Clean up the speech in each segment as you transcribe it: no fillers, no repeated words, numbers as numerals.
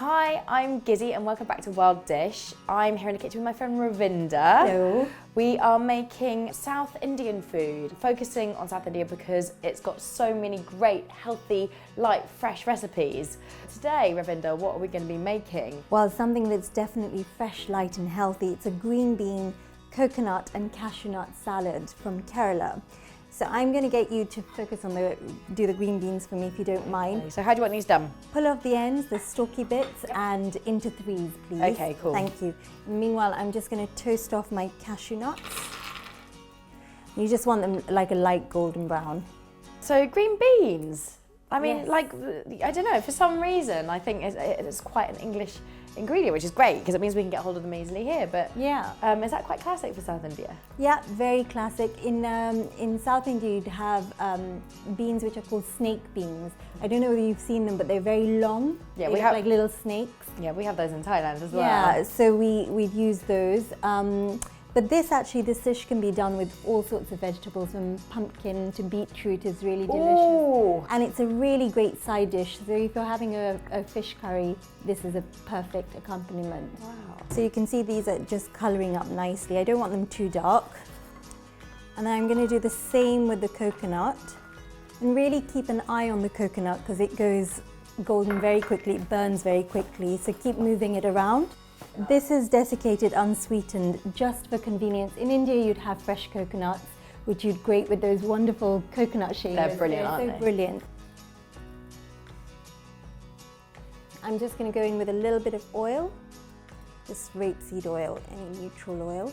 Hi, I'm Gizzi and welcome back to World Dish. I'm here in the kitchen with my friend Ravinder. Hello. We are making South Indian food, focusing on South India because it's got so many great, healthy, light, fresh recipes. Today, Ravinder, what are we going to be making? Well, something that's definitely fresh, light and healthy. It's a green bean, coconut and cashew nut salad from Kerala. So I'm going to get you to focus on do the green beans for me if you don't mind. Okay, so how do you want these done? Pull off the ends, the stalky bits, and into threes, please. Okay, cool. Thank you. Meanwhile, I'm just going to toast off my cashew nuts. You just want them like a light golden brown. So green beans. I mean, Yes. like, I don't know, for some reason, I think it's quite an English ingredient, which is great because it means we can get hold of them easily here. But Yeah. Is that quite classic for South India? Yeah, very classic. In South India, you'd have beans which are called snake beans. I don't know whether you've seen them, but they're very long. Yeah, they we look have like little snakes. Yeah, we have those in Thailand as well. Yeah, so we'd use those. But this dish can be done with all sorts of vegetables, from pumpkin to beetroot is really delicious. Ooh. And it's a really great side dish. So if you're having a fish curry, this is a perfect accompaniment. Wow. So you can see these are just colouring up nicely. I don't want them too dark. And then I'm going to do the same with the coconut. And really keep an eye on the coconut because it goes golden very quickly, it burns very quickly. So keep moving it around. This is desiccated, unsweetened, just for convenience. In India, you'd have fresh coconuts, which you'd grate with those wonderful coconut shavers. They're brilliant, aren't they? Brilliant. I'm just going to go in with a little bit of oil, just rapeseed oil, any neutral oil.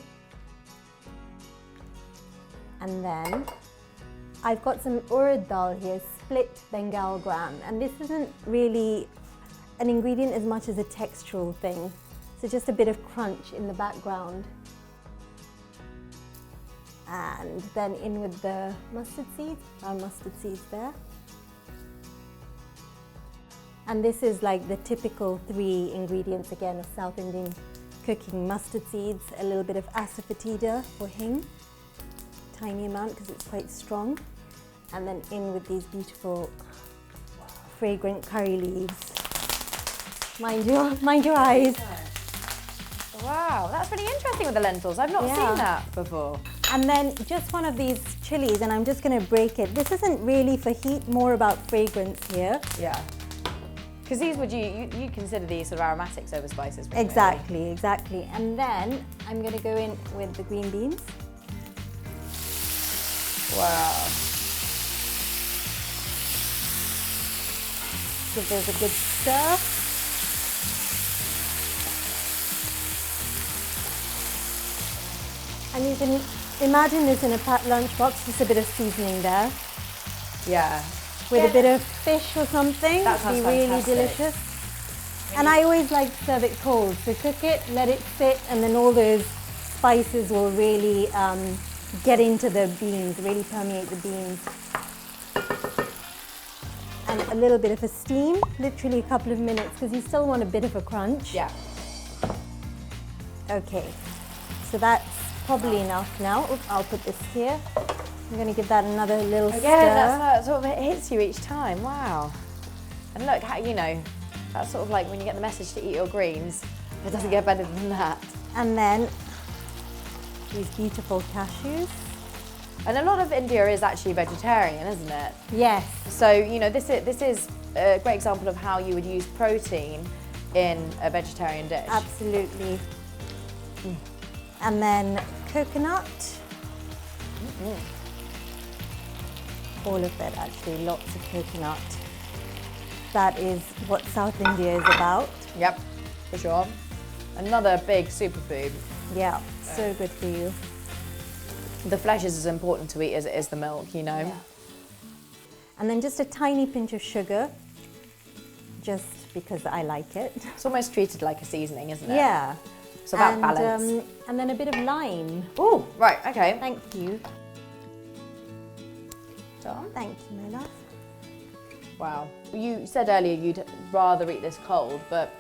And then I've got some URID dal here, split Bengal gram. And this isn't really an ingredient as much as a textural thing. So just a bit of crunch in the background. And then in with the mustard seeds, our mustard seeds there. And this is like the typical 3 ingredients again of South Indian cooking. Mustard seeds, a little bit of ASAFETIDA or hing, tiny amount because it's quite strong. And then in with these beautiful fragrant curry leaves. Mind your eyes. Wow, that's really interesting with the lentils. I've not seen that before. And then just one of these chilies, and I'm just going to break it. This isn't really for heat, more about fragrance here. Yeah. Because these you'd consider these sort of aromatics over spices, wouldn't you? Exactly. And then I'm going to go in with the green beans. Wow. Give those a good stir. And you can imagine this in a packed lunchbox, just a bit of seasoning there. Yeah. With a bit of fish or something. That sounds It'd be really fantastic. delicious. And I always like to serve it cold. So cook it, let it sit, and then all those spices will really get into the beans, really permeate the beans. And a little bit of a steam, literally a couple of minutes, because you still want a bit of a crunch. Yeah. Okay, so that's probably enough now. Oops, I'll put this here. I'm going to give that another little stir. Yeah, that's sort of, it hits you each time. Wow. And look, how, that's sort of like when you get the message to eat your greens. It doesn't get better than that. And then these beautiful cashews. And a lot of India is actually vegetarian, isn't it? Yes. So, this is a great example of how you would use protein in a vegetarian dish. Absolutely. And then coconut. All of it, actually, lots of coconut. That is what South India is about. Yep, for sure. Another big superfood. Yeah, so good for you. The flesh is as important to eat as it is the milk, Yeah. And then just a tiny pinch of sugar, just because I like it. It's almost treated like a seasoning, isn't it? Yeah. It's about balance. And then a bit of lime. Oh, right, okay. Thank you. Done. Thank you, my love. Wow. You said earlier you'd rather eat this cold, but...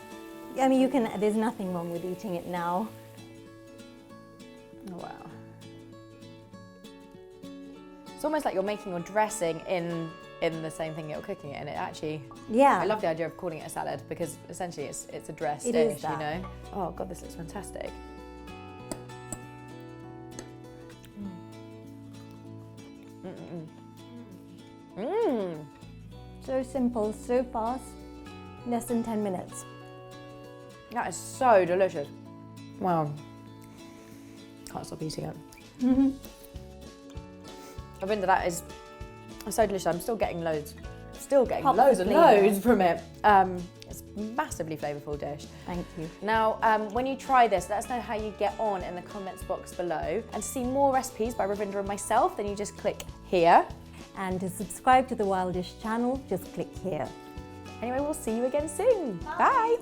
I mean, there's nothing wrong with eating it now. Oh, wow. It's almost like you're making your dressing in in the same thing you're cooking it in. It actually, Yeah. I love the idea of calling it a salad because essentially it's a dressed It is dish, that. you know? Oh God, this looks fantastic. So simple, so fast, less than 10 minutes. That is so delicious. Wow. Can't stop eating it. Ravinder, that is so delicious. I'm still getting loads. Pops Loads of and flavour. loads from it. It's a massively flavourful dish. Thank you. Now, when you try this, let us know how you get on in the comments box below. And to see more recipes by Ravinder and myself, then you just click here. And to subscribe to the Wild Dish channel, just click here. Anyway, we'll see you again soon. Bye.